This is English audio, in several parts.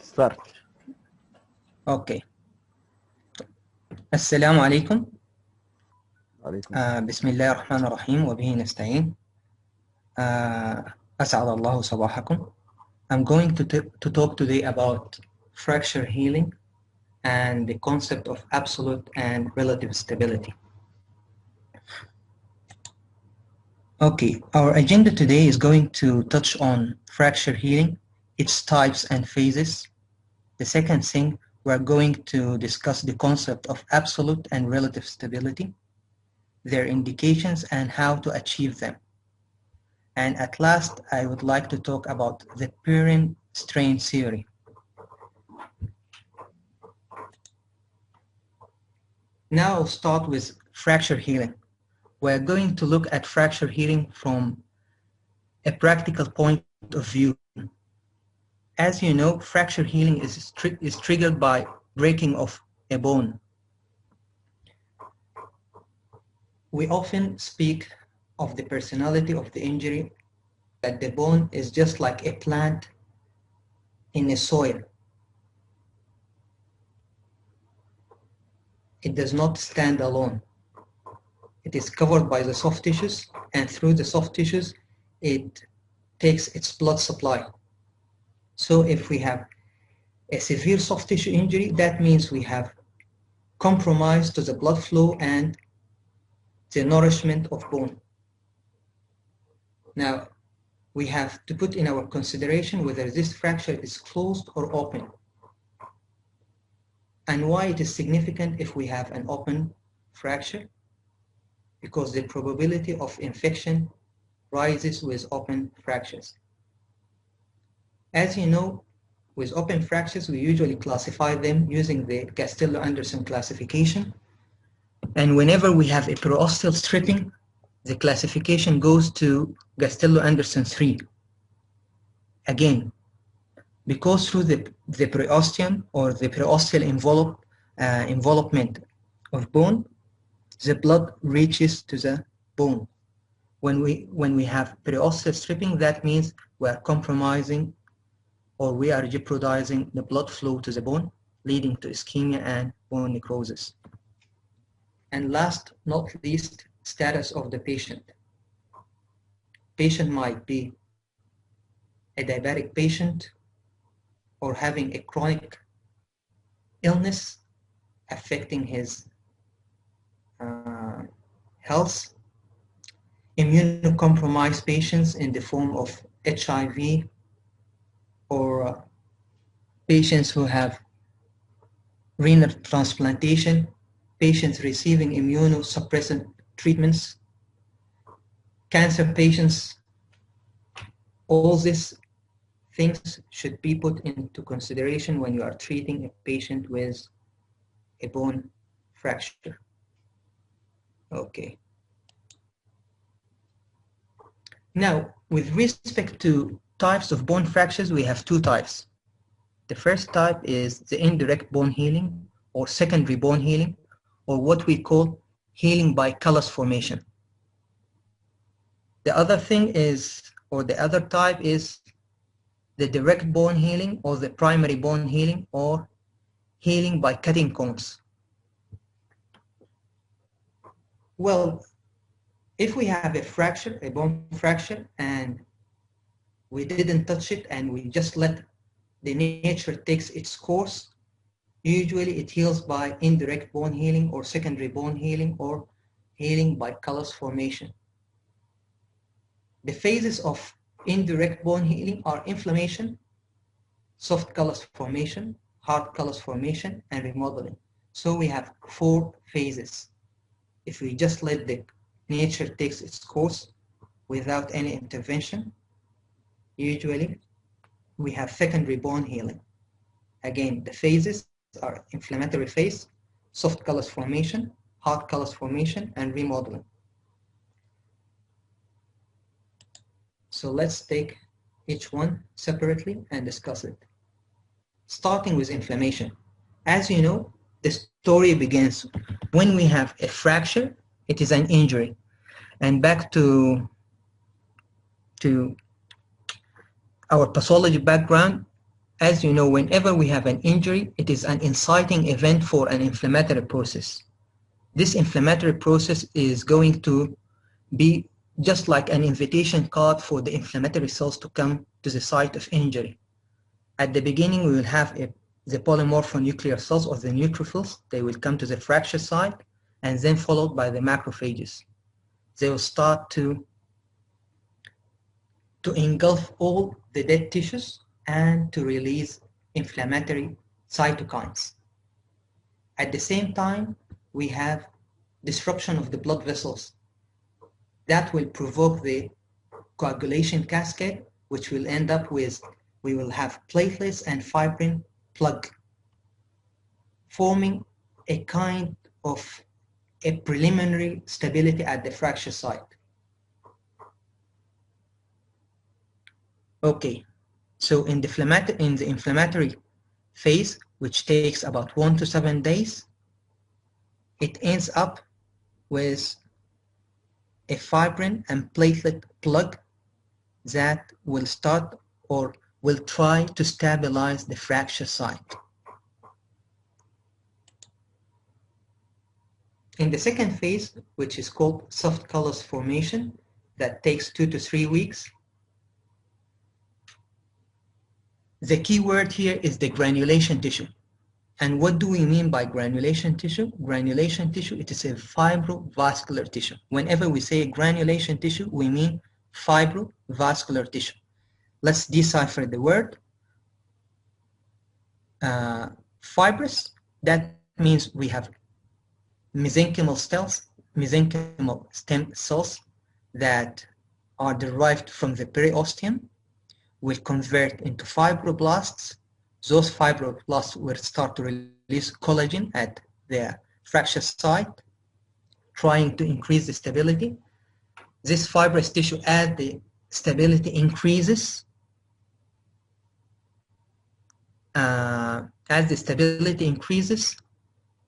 Start. Okay. Assalamu alaikum. عليكم. بسم الله الرحمن الرحيم وبه نستعين. أسعد الله صباحكم. I'm going to talk today about fracture healing and the concept of absolute and relative stability. Okay, our agenda today is going to touch on fracture healing, its types and phases. The second thing, we're going to discuss the concept of absolute and relative stability, their indications and how to achieve them. And at last, I would like to talk about the Perrin strain theory. Now I'll start with fracture healing. We're going to look at fracture healing from a practical point of view. As you know, fracture healing is triggered by breaking of a bone. We often speak of the personality of the injury, that the bone is just like a plant in a soil. It does not stand alone. It is covered by the soft tissues, and through the soft tissues, it takes its blood supply. So if we have a severe soft tissue injury, that means we have compromise to the blood flow and the nourishment of bone. Now, we have to put in our consideration whether this fracture is closed or open, and why it is significant if we have an open fracture, because the probability of infection rises with open fractures. As you know, with open fractures, we usually classify them using the Castello-Anderson classification. And whenever we have a periosteal stripping, the classification goes to Castello-Anderson 3. Again, because through the periosteum or the periosteal envelopment of bone, the blood reaches to the bone. When we have periosteal stripping, that means we are compromising or we are jeopardizing the blood flow to the bone, leading to ischemia and bone necrosis. And last not least, status of the patient. Patient might be a diabetic patient or having a chronic illness affecting his health, immunocompromised patients in the form of HIV, or patients who have renal transplantation, patients receiving immunosuppressant treatments, cancer patients. All these things should be put into consideration when you are treating a patient with a bone fracture. Okay. Now, with respect to types of bone fractures, we have two types. The first type is the indirect bone healing or secondary bone healing, or what we call healing by callus formation. The other thing is, or the other type is the direct bone healing or the primary bone healing or healing by cutting cones. Well, if we have a fracture, a bone fracture, and we didn't touch it and we just let the nature takes its course, usually it heals by indirect bone healing or secondary bone healing or healing by callus formation. The phases of indirect bone healing are inflammation, soft callus formation, hard callus formation, and remodeling. So we have 4 phases. If we just let the nature takes its course without any intervention, usually we have secondary bone healing. Again, the phases are inflammatory phase, soft callus formation, hard callus formation, and remodeling. So let's take each one separately and discuss it. Starting with inflammation. As you know, the story begins when we have a fracture, it is an injury. And back to our pathology background, as you know, whenever we have an injury, it is an inciting event for an inflammatory process. This inflammatory process is going to be just like an invitation card for the inflammatory cells to come to the site of injury. At the beginning, we will have the polymorphonuclear cells or the neutrophils. They will come to the fracture site and then followed by the macrophages. They will start to engulf all the dead tissues and to release inflammatory cytokines. At the same time, we have disruption of the blood vessels. That will provoke the coagulation cascade, which will end up with, we will have platelets and fibrin plug, forming a kind of a preliminary stability at the fracture site. Okay, so in the inflammatory phase, which takes about 1 to 7 days, it ends up with a fibrin and platelet plug that will start or will try to stabilize the fracture site. In the second phase, which is called soft callus formation, that takes 2 to 3 weeks, the key word here is the granulation tissue. And what do we mean by granulation tissue? Granulation tissue, it is a fibrovascular tissue. Whenever we say granulation tissue, we mean fibrovascular tissue. Let's decipher the word. Fibrous, that means we have mesenchymal stem cells that are derived from the periosteum, will convert into fibroblasts. Those fibroblasts will start to release collagen at the fracture site, trying to increase the stability. This fibrous tissue, as the stability increases,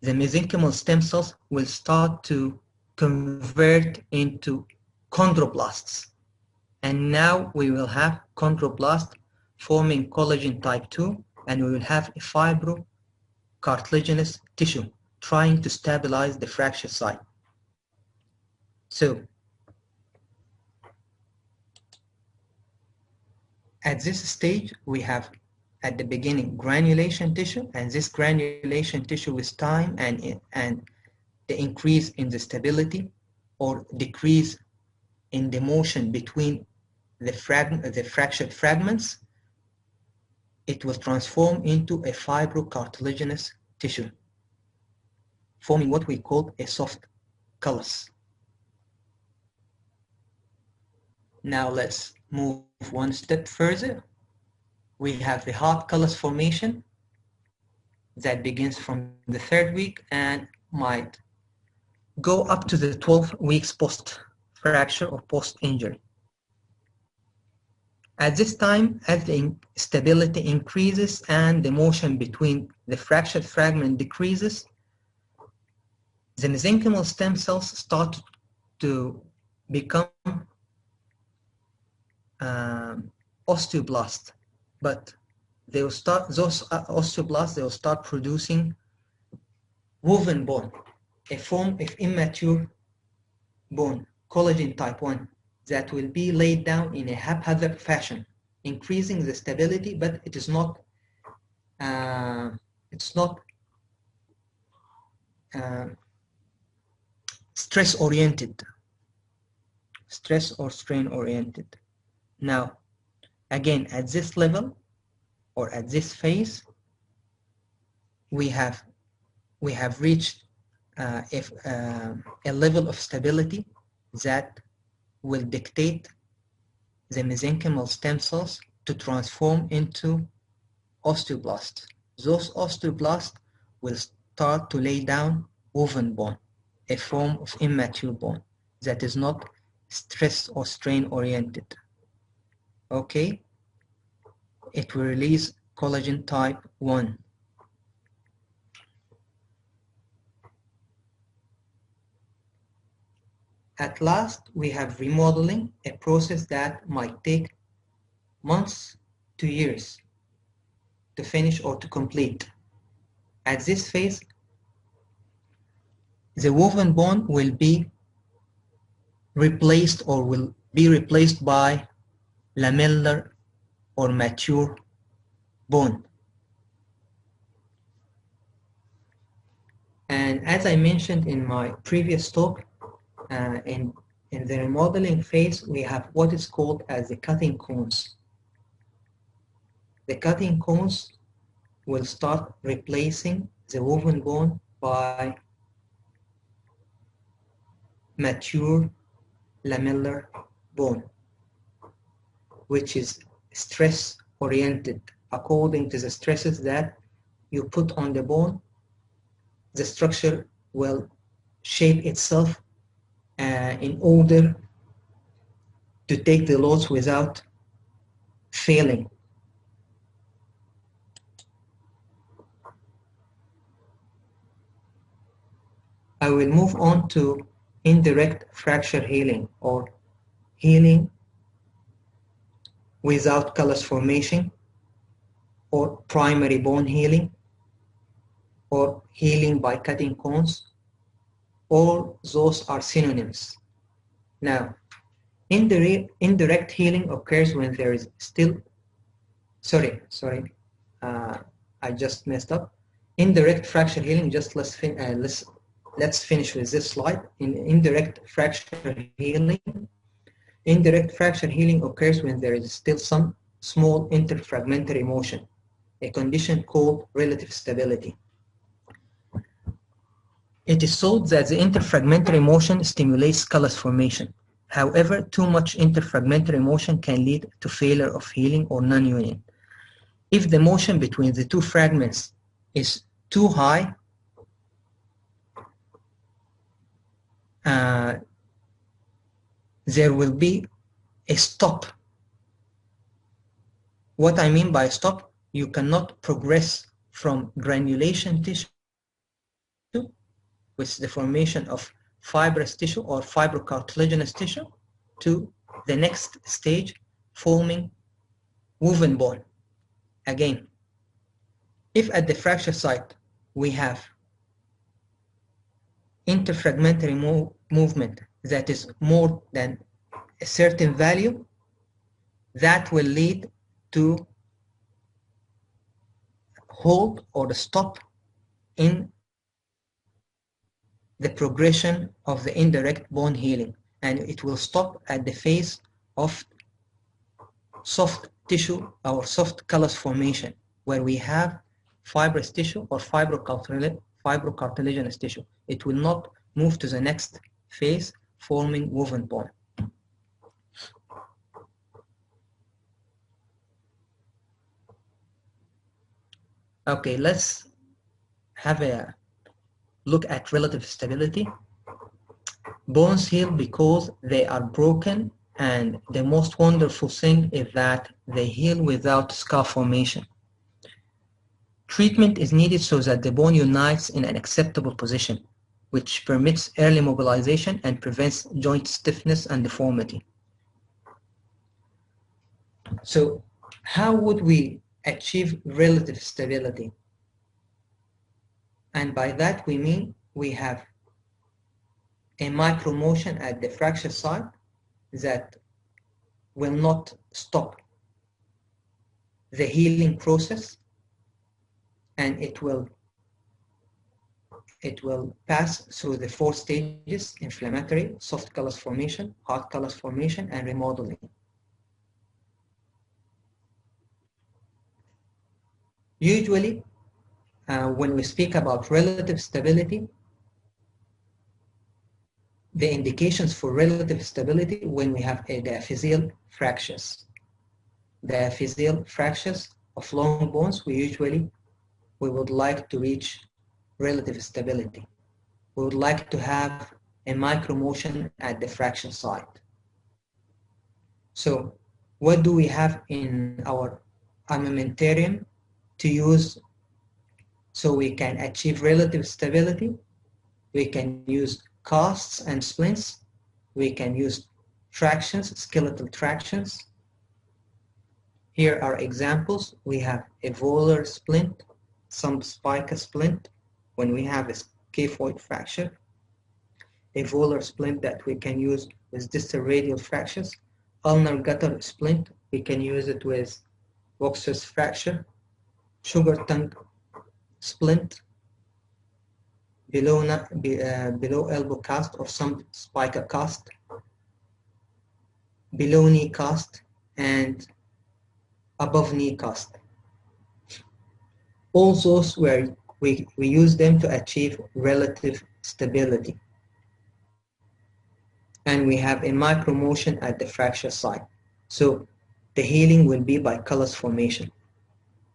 the mesenchymal stem cells will start to convert into chondroblasts. And now we will have chondroblast forming collagen type 2, and we will have a fibrocartilaginous tissue trying to stabilize the fracture site. So, at this stage, we have at the beginning granulation tissue, and this granulation tissue with time and the increase in the stability or decrease in the motion between the fractured fragments, it will transform into a fibrocartilaginous tissue, forming what we call a soft callus. Now let's move one step further. We have the hard callus formation that begins from the 3rd week and might go up to the 12 weeks post-fracture or post-injury. At this time, as the stability increases and the motion between the fractured fragment decreases, the mesenchymal stem cells start to become osteoblasts, but they will start, those osteoblasts, they will start producing woven bone, a form of immature bone, collagen type 1, that will be laid down in a haphazard fashion, increasing the stability, but it is not stress-oriented, stress or strain-oriented. Now, again, at this level or at this phase, we have reached a level of stability that will dictate the mesenchymal stem cells to transform into osteoblasts. Those osteoblasts will start to lay down woven bone, a form of immature bone that is not stress or strain oriented. Okay, it will release collagen type 1. At last, we have remodeling, a process that might take months 2 years to finish or to complete. At this phase, the woven bone will be replaced or will be replaced by lamellar or mature bone. And as I mentioned in my previous talk, in the remodeling phase, we have what is called as the cutting cones. The cutting cones will start replacing the woven bone by mature lamellar bone, which is stress oriented. According to the stresses that you put on the bone, the structure will shape itself in order to take the loads without failing. I will move on to indirect fracture healing, or healing without callus formation, or primary bone healing, or healing by cutting cones. All those are synonyms. Now, indirect healing occurs when there is still, I just messed up. Indirect fracture healing, just let's finish with this slide. In indirect fracture healing occurs when there is still some small interfragmentary motion, a condition called relative stability. It is thought that the interfragmentary motion stimulates callus formation. However, too much interfragmentary motion can lead to failure of healing or non-union. If the motion between the two fragments is too high, there will be a stop. What I mean by stop, you cannot progress from granulation tissue with the formation of fibrous tissue or fibrocartilaginous tissue to the next stage, forming woven bone. Again, if at the fracture site we have interfragmentary movement that is more than a certain value, that will lead to halt or stop in the progression of the indirect bone healing, and it will stop at the phase of soft tissue or soft callus formation, where we have fibrous tissue or fibrocartilaginous tissue. It will not move to the next phase, forming woven bone. Okay, let's have a look at relative stability. Bones heal because they are broken, and the most wonderful thing is that they heal without scar formation. Treatment is needed so that the bone unites in an acceptable position, which permits early mobilization and prevents joint stiffness and deformity. So, how would we achieve relative stability? And by that we mean we have a micromotion at the fracture site that will not stop the healing process, and it will pass through the 4 stages: inflammatory, soft callus formation, hard callus formation, and remodeling. Usually, when we speak about relative stability, the indications for relative stability when we have diaphyseal fractures. Diaphyseal fractures of long bones, we would like to reach relative stability. We would like to have a micromotion at the fracture site. So what do we have in our armamentarium to use so we can achieve relative stability? We can use casts and splints. We can use tractions, skeletal tractions. Here are examples. We have a volar splint, some spica splint when we have a scaphoid fracture, a volar splint that we can use with distal radial fractures, ulnar gutter splint, we can use it with Voxer's fracture, sugar tongue splint, below elbow cast or some spica cast, below knee cast, and above knee cast. All those where we use them to achieve relative stability. And we have a micro motion at the fracture site. So the healing will be by callus formation.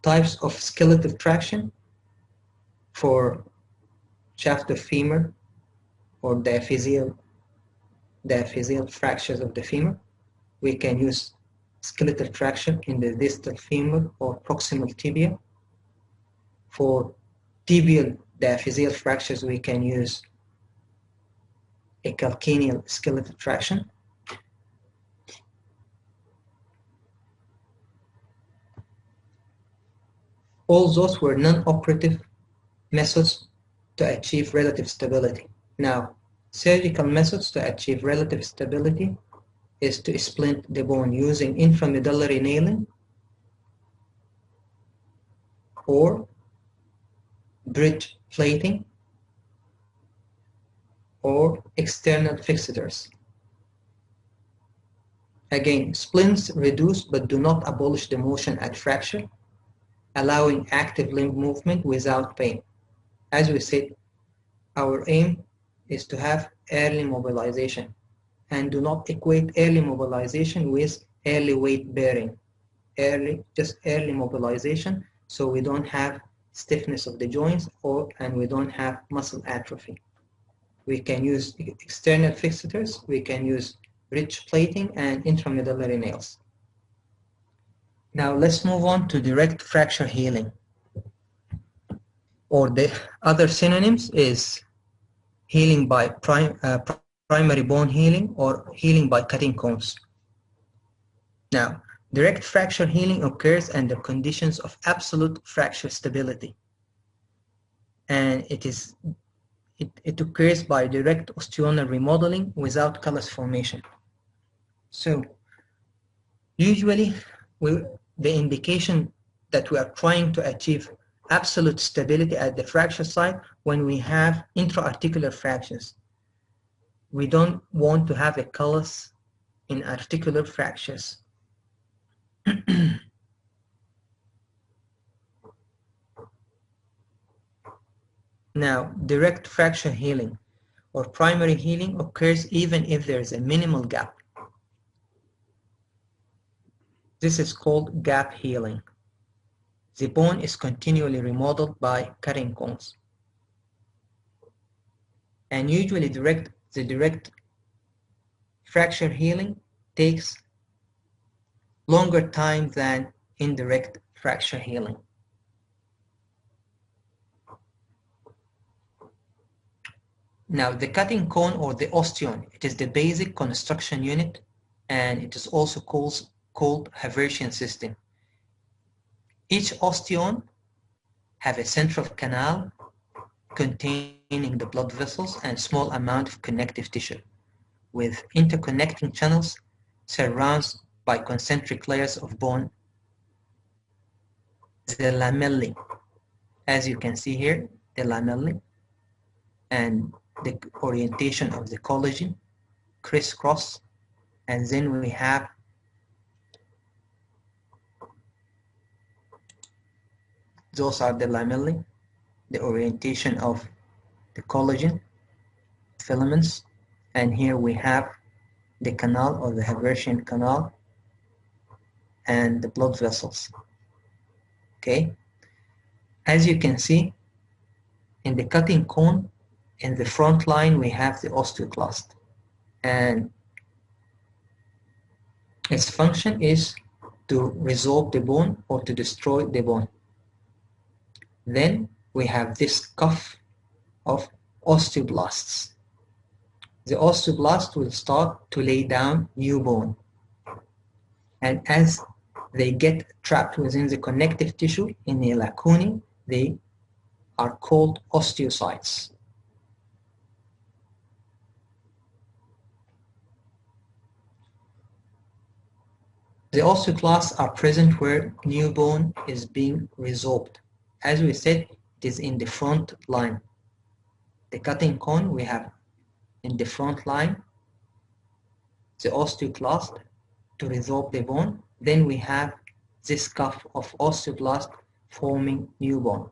Types of skeletal traction for shaft of femur or diaphyseal fractures of the femur. We can use skeletal traction in the distal femur or proximal tibia. For tibial diaphyseal fractures, we can use a calcaneal skeletal traction. All those were non-operative methods to achieve relative stability. Now, surgical methods to achieve relative stability is to splint the bone using intramedullary nailing or bridge plating or external fixators. Again, splints reduce but do not abolish the motion at fracture, allowing active limb movement without pain. As we said, our aim is to have early mobilization, and do not equate early mobilization with early weight bearing. Just early mobilization, so we don't have stiffness of the joints and we don't have muscle atrophy. We can use external fixators, we can use bridge plating and intramedullary nails. Now let's move on to direct fracture healing. Or the other synonyms is healing by primary bone healing or healing by cutting cones. Now, direct fracture healing occurs under conditions of absolute fracture stability. And it occurs by direct osteoidal remodeling without callus formation. So, usually, the indication that we are trying to achieve absolute stability at the fracture site when we have intra-articular fractures. We don't want to have a callus in articular fractures. Now, direct fracture healing or primary healing occurs even if there is a minimal gap. This is called gap healing. The bone is continually remodeled by cutting cones. And usually the direct fracture healing takes longer time than indirect fracture healing. Now, the cutting cone or the osteon, it is the basic construction unit, and it is also called Haversian system. Each osteon have a central canal containing the blood vessels and small amount of connective tissue, with interconnecting channels surrounded by concentric layers of bone, the lamellae. As you can see here, the lamellae and the orientation of the collagen crisscross, and then we have those are the lamellae, the orientation of the collagen filaments, and here we have the canal or the Haversian canal and the blood vessels. Okay, as you can see in the cutting cone, in the front line we have the osteoclast, and its function is to resolve the bone or to destroy the bone. Then we have this cuff of osteoblasts. The osteoblast will start to lay down new bone. And as they get trapped within the connective tissue in a lacunae. They are called osteocytes. The osteoclasts are present where new bone is being resorbed. As we said, it is in the front line. The cutting cone we have in the front line, the osteoclast to resorb the bone. Then we have this cuff of osteoblast forming new bone.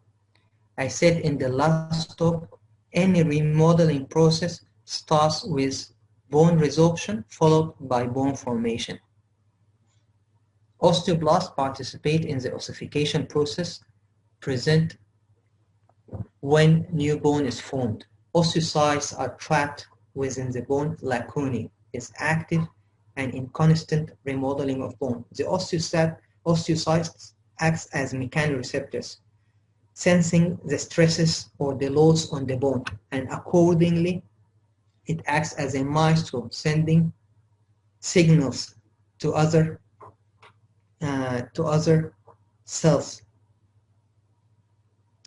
I said in the last talk, any remodeling process starts with bone resorption followed by bone formation. Osteoblasts participate in the ossification process present when new bone is formed. Osteocytes are trapped within the bone lacunae, is active and in constant remodeling of bone. The osteocytes acts as mechanoreceptors, sensing the stresses or the loads on the bone, and accordingly it acts as a maestro, sending signals to other cells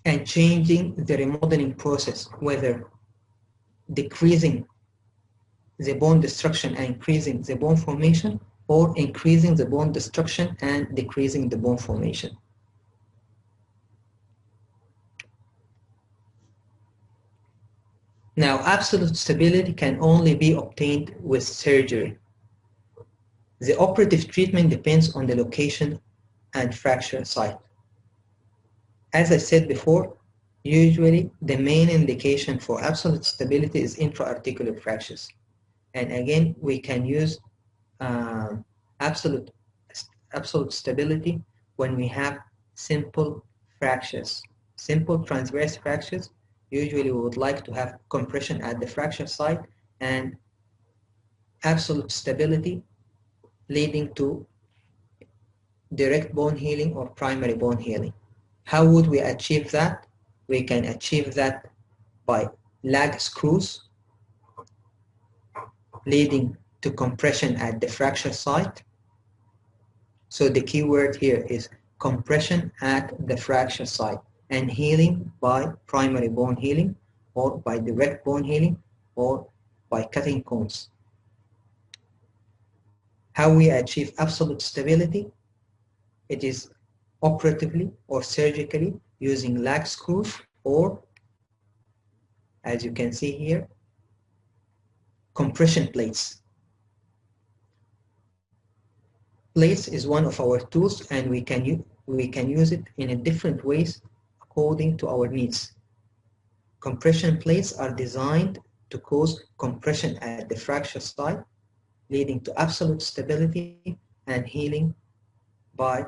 and changing the remodeling process, whether decreasing the bone destruction and increasing the bone formation, or increasing the bone destruction and decreasing the bone formation. Now, absolute stability can only be obtained with surgery. The operative treatment depends on the location and fracture site. As I said before, usually the main indication for absolute stability is intra-articular fractures. And again, we can use absolute stability when we have simple fractures. Simple transverse fractures, usually we would like to have compression at the fracture site and absolute stability leading to direct bone healing or primary bone healing. How would we achieve that? We can achieve that by lag screws leading to compression at the fracture site. So the key word here is compression at the fracture site and healing by primary bone healing or by direct bone healing or by cutting cones. How we achieve absolute stability? It is operatively or surgically using lag screws or, as you can see here, compression plates. Plates is one of our tools and we can use it in a different ways according to our needs. Compression plates are designed to cause compression at the fracture site, leading to absolute stability and healing by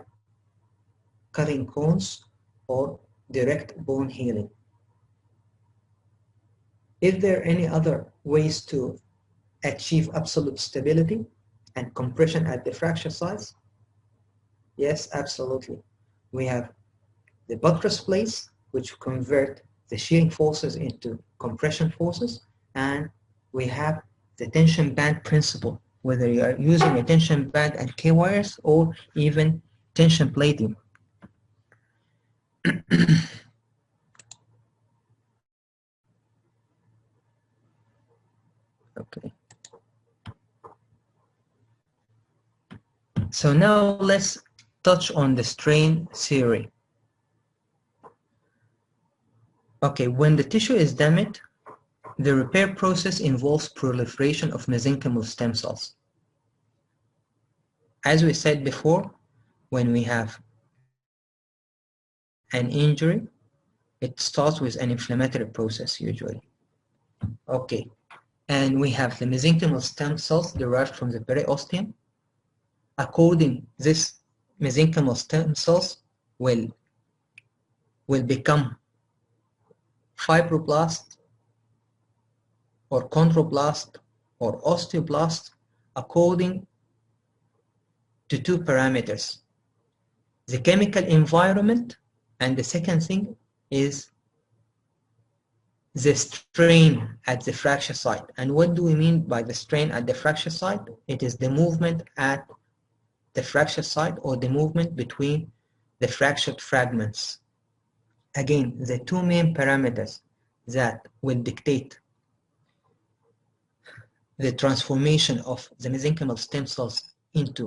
cutting cones or direct bone healing. Is there any other ways to achieve absolute stability and compression at the fracture sites? Yes, absolutely. We have the buttress plates, which convert the shearing forces into compression forces, and we have the tension band principle, whether you are using a tension band and K-wires or even tension plating. Okay. So now let's touch on the strain theory. Okay, when the tissue is damaged, the repair process involves proliferation of mesenchymal stem cells. As we said before, when we have an injury, it starts with an inflammatory process usually. Okay, and we have the mesenchymal stem cells derived from the periosteum. According this mesenchymal stem cells will become fibroblast or chondroblast or osteoblast according to two parameters: the chemical environment, and the second thing is the strain at the fracture site. And what do we mean by the strain at the fracture site? It is the movement at the fracture site or the movement between the fractured fragments. Again, the two main parameters that will dictate the transformation of the mesenchymal stem cells into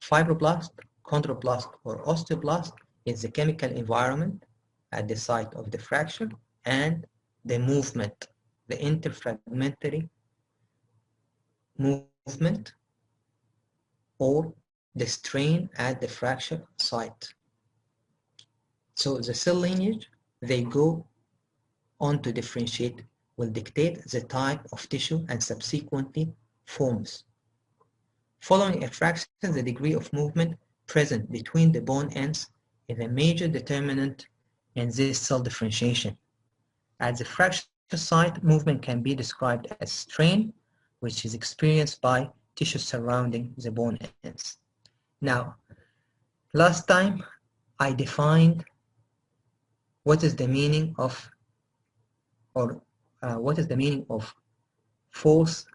fibroblast, chondroblast, or osteoblast is the chemical environment at the site of the fracture and the movement, the interfragmentary movement or the strain at the fracture site. So the cell lineage they go on to differentiate will dictate the type of tissue and subsequently forms. Following a fraction, the degree of movement present between the bone ends is a major determinant in this cell differentiation. At the fracture site, movement can be described as strain, which is experienced by tissue surrounding the bone ends. Now, last time I defined what is the meaning of force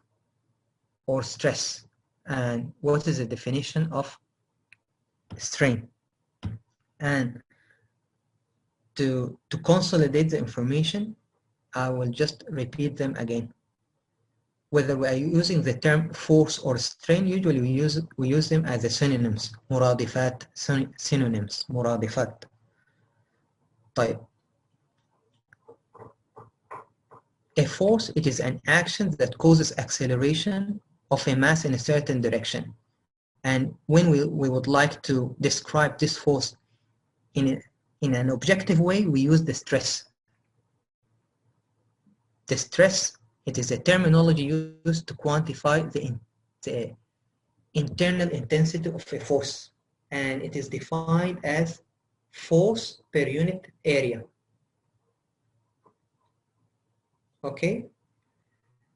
or stress, and what is the definition of strain. And to consolidate the information, I will just repeat them again. Whether we are using the term force or strain, usually we use them as a synonyms, مرادفات, synonyms, مرادفات. طيب. A force, it is an action that causes acceleration of a mass in a certain direction. And when we would like to describe this force in an objective way, we use the stress. The stress, it is a terminology used to quantify the internal intensity of a force, and it is defined as force per unit area. Okay?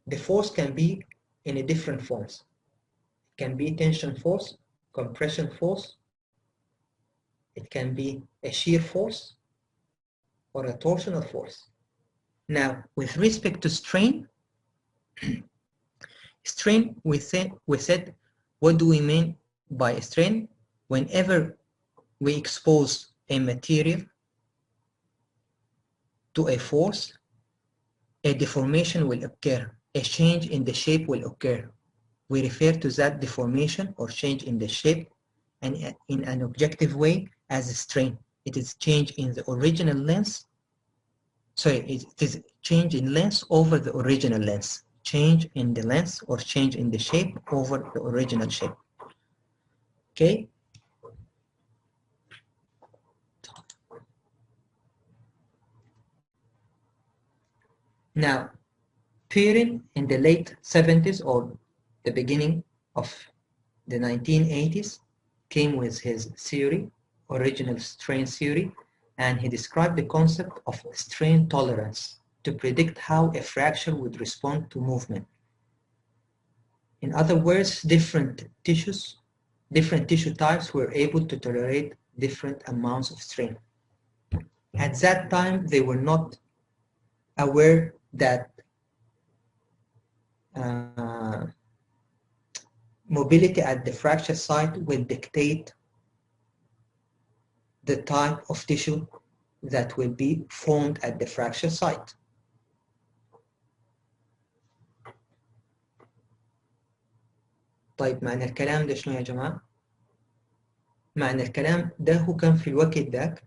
The force can be in a different forms. It can be tension force, compression force, it can be a shear force, or a torsional force. Now, with respect to strain, strain, we said, what do we mean by strain? Whenever we expose a material to a force, a deformation will occur, a change in the shape will occur. We refer to that deformation or change in the shape and in an objective way as a strain. It is change in the original length. Sorry, it is change in length over the original length. Change in the length or change in the shape over the original shape. Okay? Now, Perin in the late 70s or the beginning of the 1980s came with his theory, original strain theory, and he described the concept of strain tolerance to predict how a fracture would respond to movement. In other words, different tissue types were able to tolerate different amounts of strain. At that time, they were not aware that mobility at the fracture site will dictate the type of tissue that will be formed at the fracture site. طيب معنى الكلام ده شنو يا جماعة؟ معنى الكلام ده هو كان في الوقت ذاك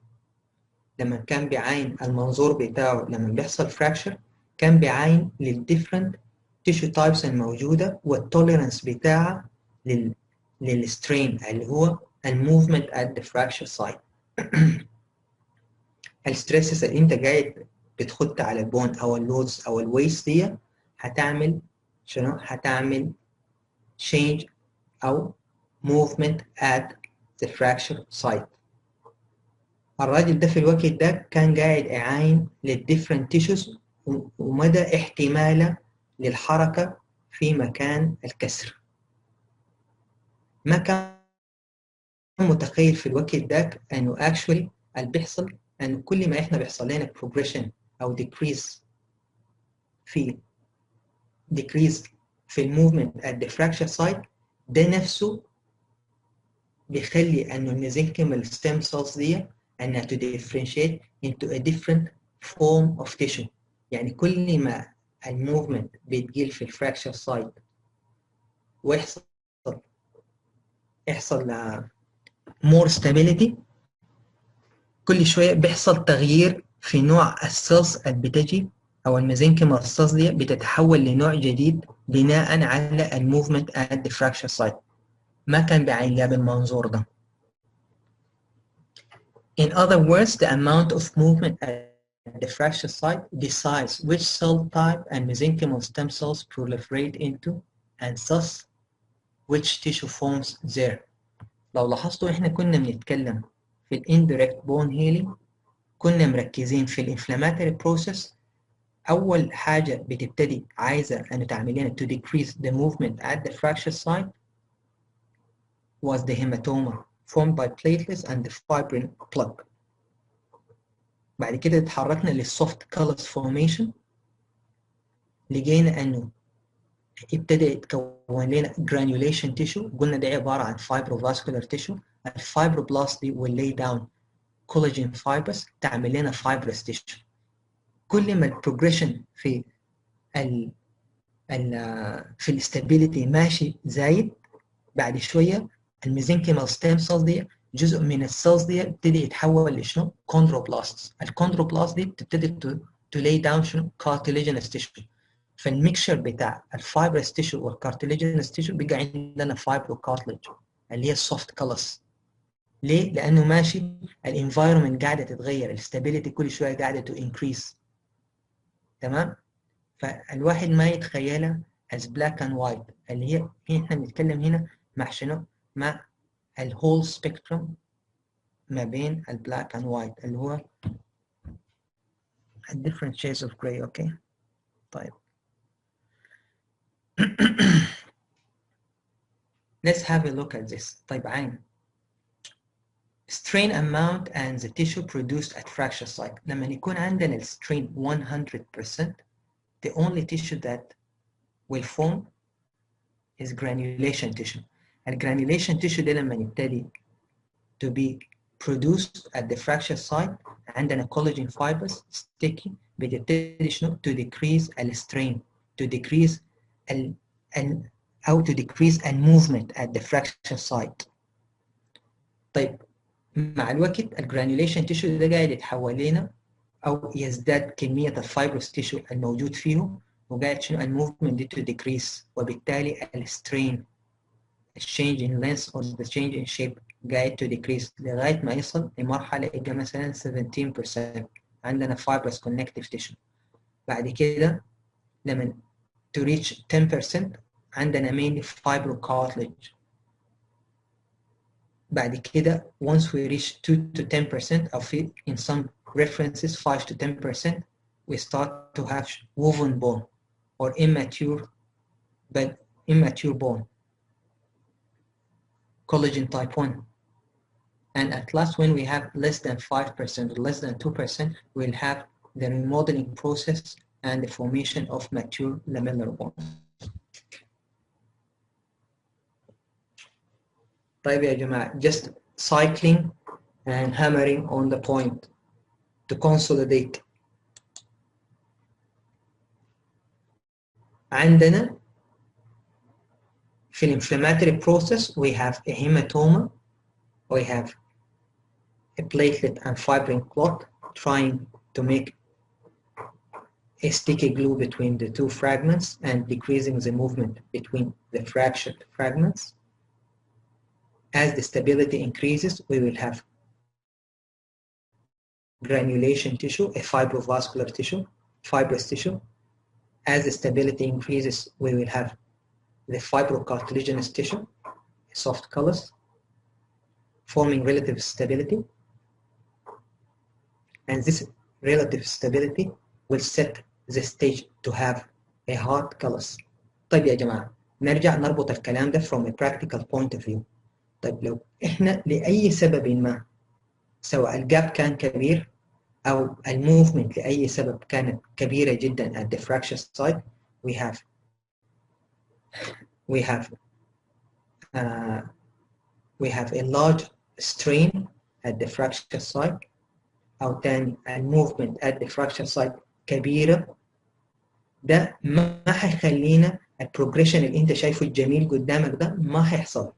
لما كان بيعاين المنظور بتاعه لما بيحصل فراكشر كان بيعاين للديفرنت تيشو تايبس الموجودة والتوليرانس بتاعها للسترين اللي هو الموفمنت at the fracture site. الستريسز اللي انت قاعد بتخد على البون او اللودز او الويست دي هتعمل شنو؟ هتعمل change او movement at the fracture site. الراجل ده في الوقت ده كان قاعد يعاين للديفرنت تيشوز ومدى احتماله للحركة في مكان الكسر. ما كان متخيل في الوقت ذاك انه actually اللي بيحصل انه كل ما احنا بيحصل لنا progression او decrease في الموفمنت at the fracture site ده نفسه بيخلي انه الميزنكيمال stem cells دي انها to differentiate into a different form of tissue. يعني كل ما الموفمنت بتقل في الفراكشر سايت ويحصل more stability، كل شويه بيحصل تغيير في نوع السيلز اللي بتجي، او الميزنكيمال سيلز دي بتتحول لنوع جديد بناء على الموفمنت at the fracture site. ما كان بعين الله بالمنظور ده. In other words, the amount of movement at the fracture site decides which cell type and mesenchymal stem cells proliferate into, and thus which tissue forms there. لو لاحظتوا احنا كنا بنتكلم في الانdirect bone healing، كنا مركزين في الانفلاماتوري بروسيس. أول حاجة بتبتدي عايزة أن تعملين to decrease the movement at the fracture site was the hematoma formed by platelets and the fibrin plug. بعد كده اتحركنا للsoft callus formation، لقينا أنه ابتدى يتكون لنا granulation tissue، قلنا ده عبارة عن fibrovascular tissue. الفايبروبلاست دي will lay down collagen fibers تعمل لنا fibrous tissue. كل ما البروجريشن في في الاستابيليتي ماشي زايد، بعد شويه الميزنكيمال ستيم سيلز دي جزء من السيلز دي بتبتدي يتحول لشنو؟ كوندروبلاست. الكوندروبلاست دي بتبتدي تو لاي داون شنو؟ كارتيليجينس تيشو. فالميكشر بتاع الفايبرس تيشو والكارتيليجينس تيشو بيجي عندنا فايبرو كارتليج اللي هي السوفت كلس. ليه؟ لانه ماشي الانفايرمنت قاعده تتغير، الاستابيليتي كل شويه قاعده تو انكريس. تمام؟ فالواحد ما يتخيلها as black and white، اللي هي احنا بنتكلم هنا مع شنو؟ مع الهول سبيكتروم ما بين البلاك and white اللي هو different shades of gray. اوكي طيب. Let's have a look at this. طيب عين strain amount and the tissue produced at fracture site. لما يكون عندنا السترين 100%، the only tissue that will form is granulation tissue. الgranulation tissue ده لما يبتدي to be produced at the fracture site عندنا collagen fibers sticky بتبتدي شنو؟ to decrease الstrain، to decrease أو to decrease movement at the fracture site. طيب مع الوقت الجرانيوليشن تيشو ده قاعد يتحول لنا أو يزداد كمية الفايبروس تيشو الموجود فيه، وقاعد شنو؟ الموفمنت دي to decrease، وبالتالي السترين change in length or the change in shape قاعد to decrease لغاية ما يصل لمرحلة يبقى مثلا 17% عندنا fibrous connective tissue. بعد كده لما to reach 10% عندنا mainly fibrocartilage. بعد كده once we reach 2 to 10% أو في in some references 5 to 10% we start to have woven bone or immature bone, collagen type 1. And at last, when we have less than 5% or less than 2%, we'll have the remodeling process and the formation of mature lamellar bones. طيب يا جماعة, just cycling and hammering on the point to consolidate. عندنا في inflammatory process we have a hematoma, we have a platelet and fibrin clot trying to make a sticky glue between the two fragments and decreasing the movement between the fractured fragments. As the stability increases, we will have granulation tissue, a fibrovascular tissue, fibrous tissue. As the stability increases, we will have the fibrocartilaginous tissue, soft callus, forming relative stability. And this relative stability will set the stage to have a hard callus. طيب يا جماعة, نرجع نربط الكلام ده from a practical point of view. طيب لو إحنا لأي سبب ما, سواء الجاب كان كبير أو الموفمنت لأي سبب كانت كبيرة جدا at the fracture site, we have we have a large strain at the fracture site، أو تاني الموفمنت at the fracture site كبيرة، ده ما هيخلينا البروجريشن اللي انت شايفه الجميل قدامك ده ما هيحصل،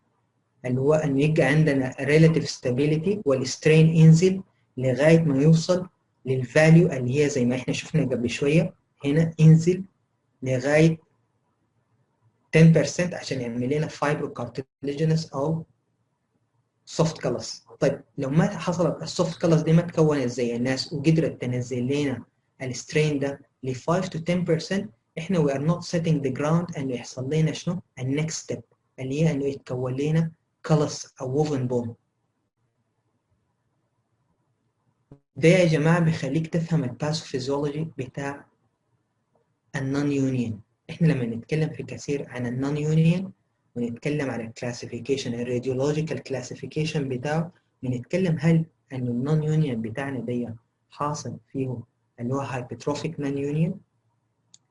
اللي هو انه يبقى عندنا relative stability والسترين ينزل لغايه ما يوصل للفاليو اللي هي زي ما احنا شفنا قبل شويه هنا، ينزل لغايه 10% عشان يعمل لنا فايبروكارتيليجينس او سوفت كلس. طيب لو ما حصلت السوفت كلس دي ما تكونت زي الناس وقدرت تنزل لنا السترين ده ل 5 to 10%، احنا we are not setting the ground انه يحصل لنا شنو؟ النكست ستيب اللي هي انه يتكون لنا كلس او ووفن بون. ده يا جماعه بيخليك تفهم الباثوفيزيولوجي بتاع النون يونيون. احنا لما نتكلم في كثير عن النون يونيون ونتكلم عن الكلاسيفيكيشن الراديولوجيكال كلاسيفيكيشن بتاعه، بنتكلم هل ان النون يونيون بتاعنا ده حاصل فيه اللي هو هايبرتروفيك نون يونيون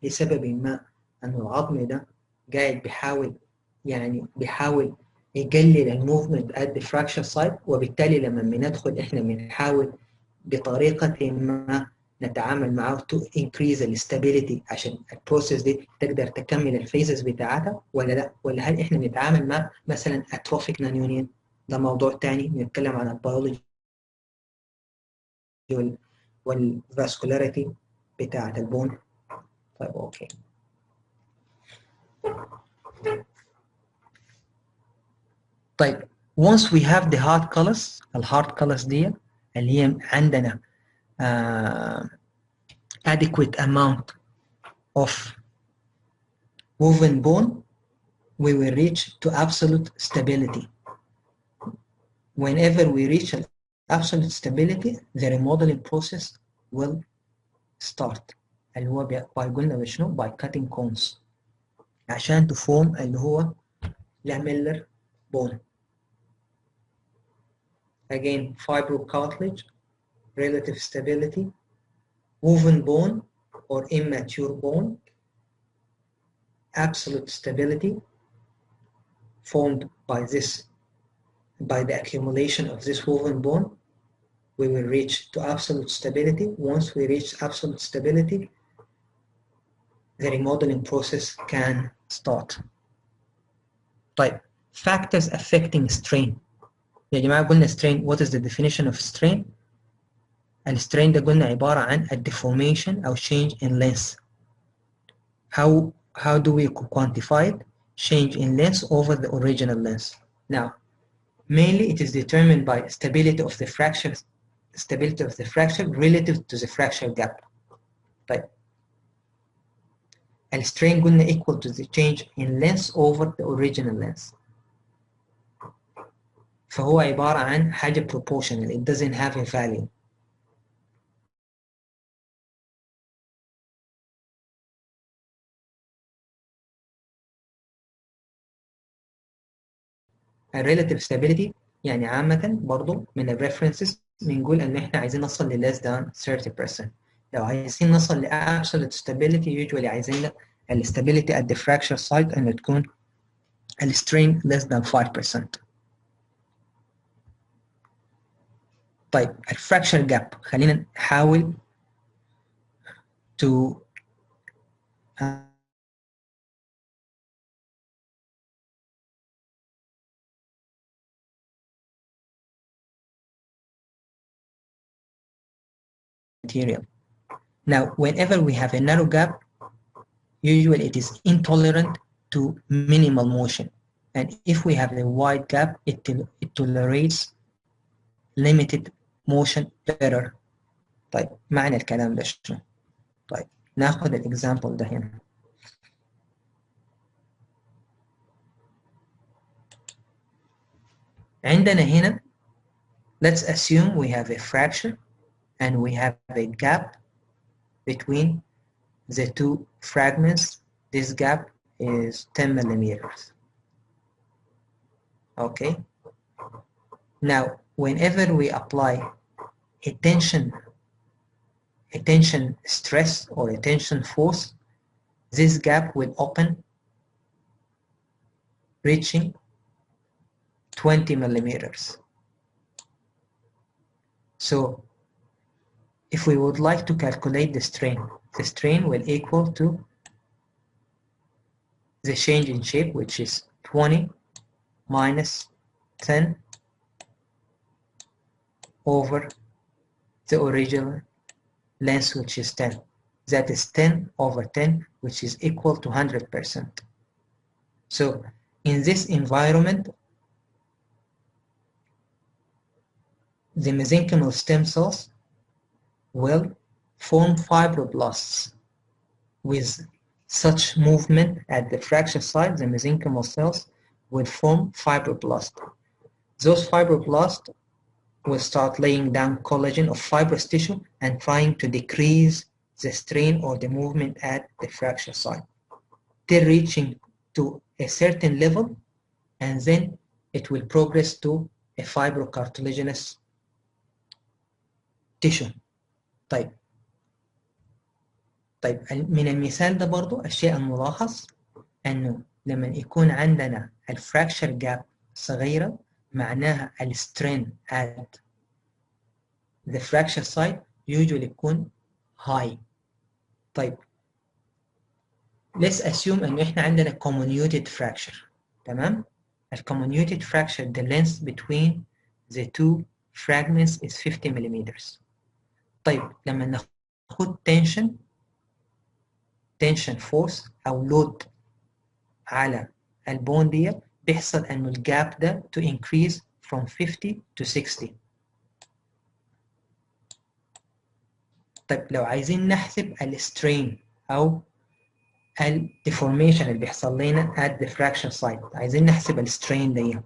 لسبب ما، انه العظم ده قاعد بيحاول يقلل الموفمنت at the fracture site، وبالتالي لما بندخل احنا بنحاول بطريقة ما نتعامل معه to increase الاستابيليتي عشان البروسيس دي تقدر تكمل الفيزز بتاعتها ولا لا، ولا هل احنا بنتعامل مع مثلا اتروفيك نون يونيون؟ ده موضوع تاني نتكلم عن البيولوجي والفاسكولاريتي بتاعت البون. طيب اوكي. طيب once we have the hard colors، الهارد colors دي اللي هي عندنا adequate amount of woven bone، we will reach to absolute stability. Whenever we reach absolute stability, the remodeling process will start، اللي هو قلنا بشنو؟ by cutting cones عشان تفوم اللي هو لاميلر bone. Again fibrocartilage، relative stability، woven bone or immature bone، absolute stability formed by the accumulation of this woven bone. We will reach to absolute stability. Once we reach absolute stability, the remodeling process can start. طيب factors affecting strain. يا جماعة قلنا strain، what is the definition of strain؟ الstrain ده قلنا عبارة عن a deformation أو change in length. How do we quantify it؟ Change in length over the original length. Now, mainly it is determined by stability of the fracture relative to the fracture gap. طيب الstrain قلنا equal to the change in length over the original length. فهو عبارة عن حاجة proportional، it doesn't have a value. relative stability يعني عامة برضو من الريفرنسز بنقول ان احنا عايزين نصل ل less than 30%. لو عايزين نصل ل absolute stability usually عايزين ال stability at the fracture site ان تكون ال strain less than 5%. طيب ال fracture gap خلينا نحاول to material. Now whenever we have a narrow gap, usually it is intolerant to minimal motion, and if we have a wide gap it tolerates limited motion better. طيب معنى الكلام ده شنو؟ طيب ناخذ الاكزامبل ده هنا. عندنا هنا let's assume we have a fracture and we have a gap between the two fragments. This gap is 10 millimeters. Okay. Now whenever we apply a tension stress or a tension force, this gap will open reaching 20 millimeters. So if we would like to calculate the strain will equal to the change in shape, which is 20 minus 10 over the original length, which is 10. That is 10 over 10, which is equal to 100%. So in this environment, the mesenchymal stem cells will form fibroblasts. With such movement at the fracture site, the mesenchymal cells will form fibroblasts. Those fibroblasts will start laying down collagen of fibrous tissue and trying to decrease the strain or the movement at the fracture site till reaching to a certain level, and then it will progress to a fibrocartilaginous tissue. طيب من المثال ده برضو الشيء الملاحظ انه لما يكون عندنا الفراكشر جاب صغيرة معناها السترين at the fracture site usually يكون high. طيب let's assume انه احنا عندنا comminuted fracture. تمام؟ comminuted fracture, the length between the two fragments is 50 millimeters. طيب لما ناخد tension force او load على البون دي بيحصل انه الجاب ده to increase from 50 to 60. طيب لو عايزين نحسب السترين او الديفورميشن اللي بيحصل لنا at the fracture site، عايزين نحسب السترين دي.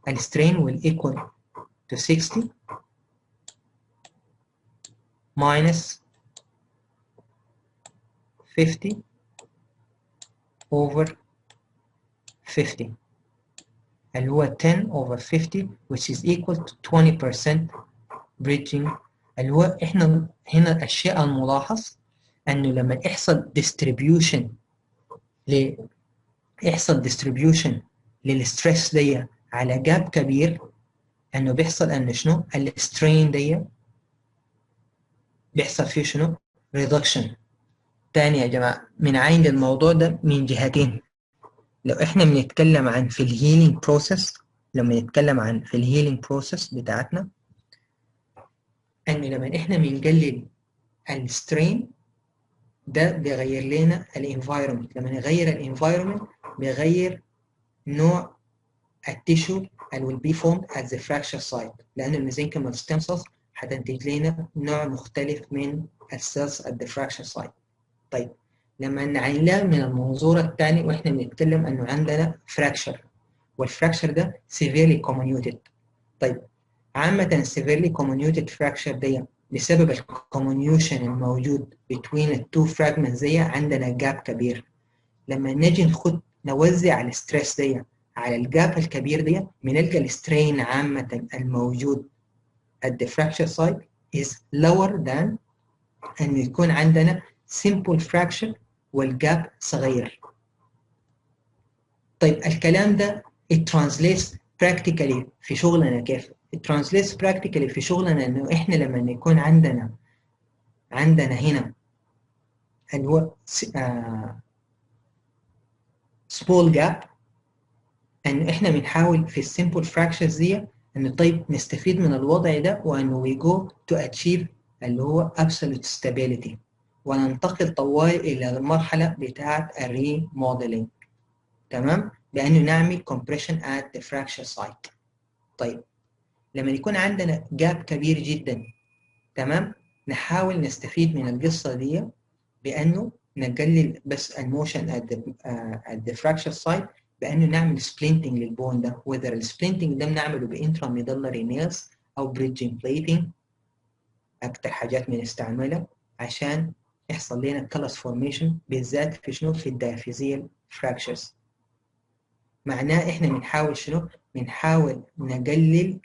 السترين will equal to 60 minus 50 over 50 اللي هو 10 over 50 which is equal to 20% bridging. اللي هو احنا هنا الشيء الملاحظ انه لما يحصل ديستريبيوشن للستريس دي على جاب كبير، انه بيحصل انه شنو السترين دي بيحصل فيه شنو ريدكشن. تاني يا جماعه من عين الموضوع ده من جهتين. لو احنا بنتكلم عن في الهيلينج بروسيس، لما نتكلم عن في الهيلينج بروسيس بتاعتنا، ان لما احنا بنقلل السترين ده بيغير لنا الانفايرمنت. لما نغير الانفايرمنت بيغير نوع التيشو اللي will be formed at the fracture site، لان الميزنكيمال ستيم سيلز هتنتج لنا نوع مختلف من السيلز at the fracture site. طيب لما نعينها من المنظور الثاني واحنا بنتكلم انه عندنا فراكشر، والفراكشر ده severely comminuted. طيب عامة severely comminuted fracture دي بسبب الكومينيوشن الموجود between التو fragments دي عندنا جاب كبير. لما نجي نوزع الستريس دي على الجاب الكبير دي بنلقى السترين عامة الموجود at the fracture site is lower than أن يكون عندنا simple fracture والجاب صغير. طيب الكلام ده it translates practically في شغلنا كيف؟ it translates practically في شغلنا انه احنا لما يكون عندنا هنا اللي هو small gap، ان احنا بنحاول في السيمبل fractures دي انه طيب نستفيد من الوضع ده وانه we go to achieve اللي هو absolute stability، وننتقل طوال الى المرحله بتاعه الريموديلينج. تمام؟ بانه نعمل compression at the fracture site. طيب لما يكون عندنا جاب كبير جدا، تمام، نحاول نستفيد من القصه دي بانه نقلل بس الموشن at the fracture site، بانه نعمل سبلينتنج للبون ده. whether السبلينتنج ده بنعمله بانتراميدلري نيلز او بريدجنج بليتنج، اكتر حاجات بنستعملها عشان يحصل لنا كلاس فورميشن بالذات في شنو في الدايفيزيال فراكشرز. معناه احنا بنحاول شنو؟ بنحاول نقلل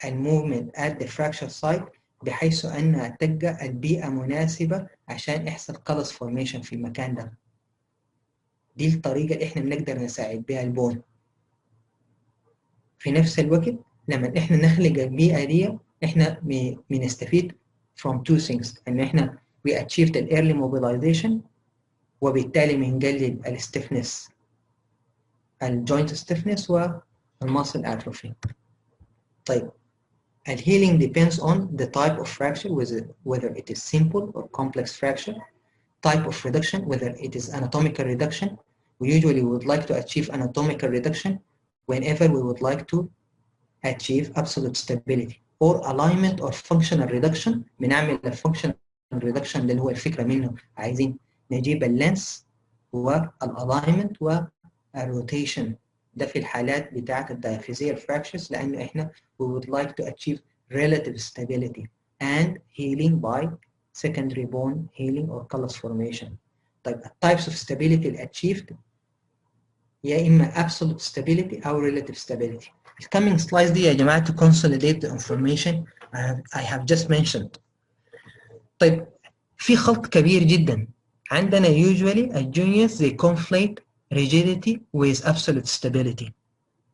الموفمنت at the fracture site بحيث انها تلقى البيئه مناسبه عشان يحصل كلاس فورميشن في المكان ده. دي الطريقه اللي احنا بنقدر نساعد بها البون. في نفس الوقت لما احنا نخلق البيئة دي احنا بنستفيد from two things، ان احنا we achieved the early mobilization، وبالتالي بنقلل الستيفنس، الجوينت ستيفنس والماسل اتروفي. طيب الهيلينج depends on the type of fracture, whether it is simple or complex fracture, type of reduction, whether it is anatomical reduction. We usually would like to achieve anatomical reduction whenever we would like to achieve absolute stability, or alignment or functional reduction. بنعمل الفانكشنال ريدكشن اللي هو الفكره منه عايزين نجيب اللينس والالاينمنت والروتيشن، ده في الحالات بتاعت الدايفيزيال fractures، لانه احنا we would like to achieve relative stability and healing by secondary bone healing or callus formation. طيب types of stability achieved يا اما absolute stability او relative stability. الكامينج سلايدز دي يا جماعه to consolidate the information I have just mentioned. طيب في خلط كبير جدا عندنا usually الجونيورز they conflate rigidity with absolute stability.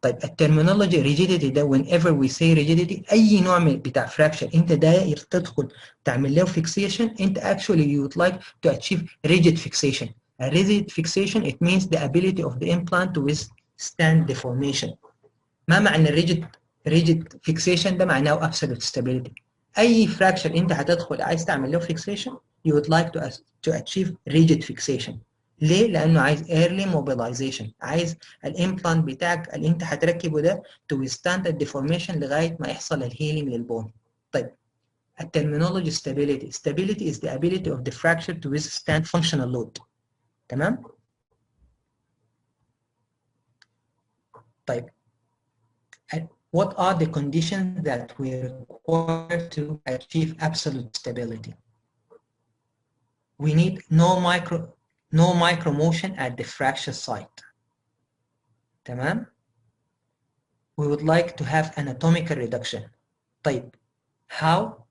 طيب الترمينولوجي rigidity ده whenever we say rigidity اي نوع من بتاع fracture انت داير تدخل تعمل له fixation، انت actually you would like to achieve rigid fixation. A rigid fixation it means the ability of the implant to withstand deformation. ما معنى rigid fixation؟ ده معناه absolute stability. اي fracture انت هتدخل عايز تعمل له fixation you would like to achieve rigid fixation. ليه؟ لانه عايز early mobilization، عايز الامبلانت بتاعك اللي انت هتركبه ده to withstand the deformation لغايه ما يحصل الهيلينج للبون. طيب الترمينولوجي stability is the ability of the fracture to withstand functional load. تمام؟ طيب what are the conditions that we require to achieve absolute stability? We need no micro motion at the fracture site. تمام؟ We would like to have anatomical reduction. طيب how?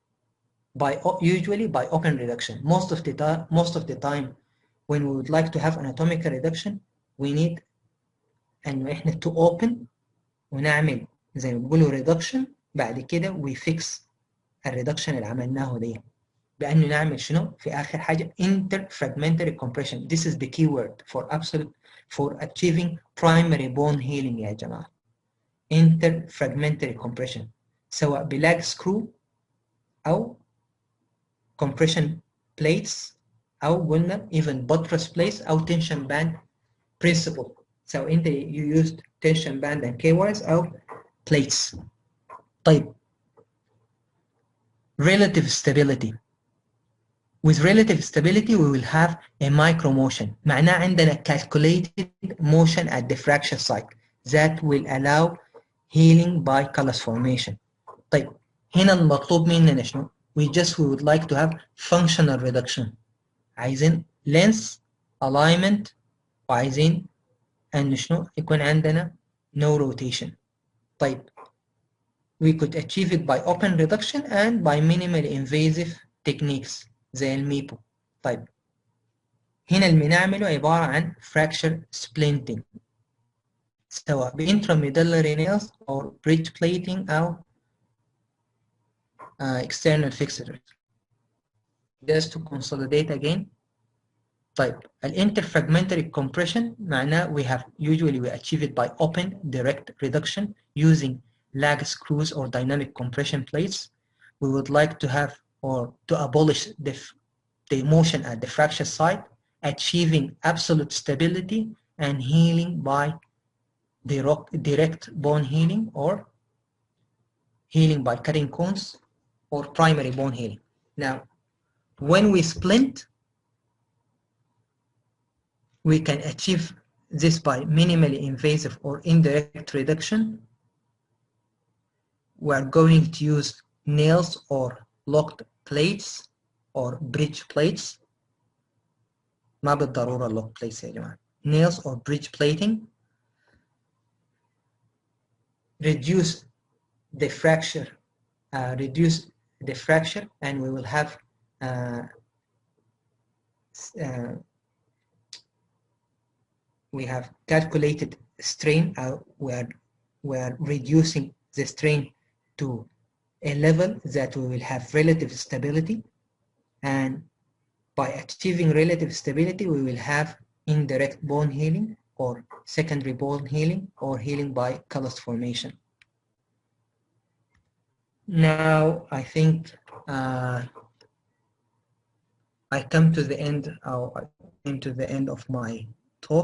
Usually by open reduction. Most of the time when we would like to have anatomical reduction we need انه احنا to open ونعمل زي ما بيقولوا reduction، بعد كده we fix الريدكشن اللي عملناه دي بانه نعمل شنو في اخر حاجه interfragmentary compression. This is the key word for achieving primary bone healing يا جماعه. interfragmentary compression سواء بلاج سكرو او compression plates او قلنا even buttress plates او tension band principle. سواء انت you used tension band and K-wires او plates. طيب relative stability. With relative stability we will have a micro motion. معناه عندنا calculated motion at the fracture site that will allow healing by callus formation. طيب هنا المطلوب مننا شنو؟ we would like to have functional reduction. عايزين length alignment وعايزين ان شنو يكون عندنا no rotation. طيب we could achieve it by open reduction and by minimally invasive techniques زي الميبو. طيب هنا اللي بنعمله عبارة عن fracture splinting سواء ب intramedullary nails or bridge plating أو external fixators. Just to consolidate again. طيب interfragmentary compression معناه we achieve it by open direct reduction using lag screws or dynamic compression plates. We would like to have or to abolish the motion at the fracture site, achieving absolute stability and healing by direct bone healing or healing by cutting cones or primary bone healing. Now, when we splint, we can achieve this by minimally invasive or indirect reduction. We are going to use nails or locked plates or bridge plates. ما بالضرورة locked plates يا جماعة. Nails or bridge plating. Reduce the fracture and we will have we have calculated strain. we're reducing the strain to a level that we will have relative stability, and by achieving relative stability we will have indirect bone healing or secondary bone healing or healing by callus formation. Now I think I come to the end, or I came to the end of my talk.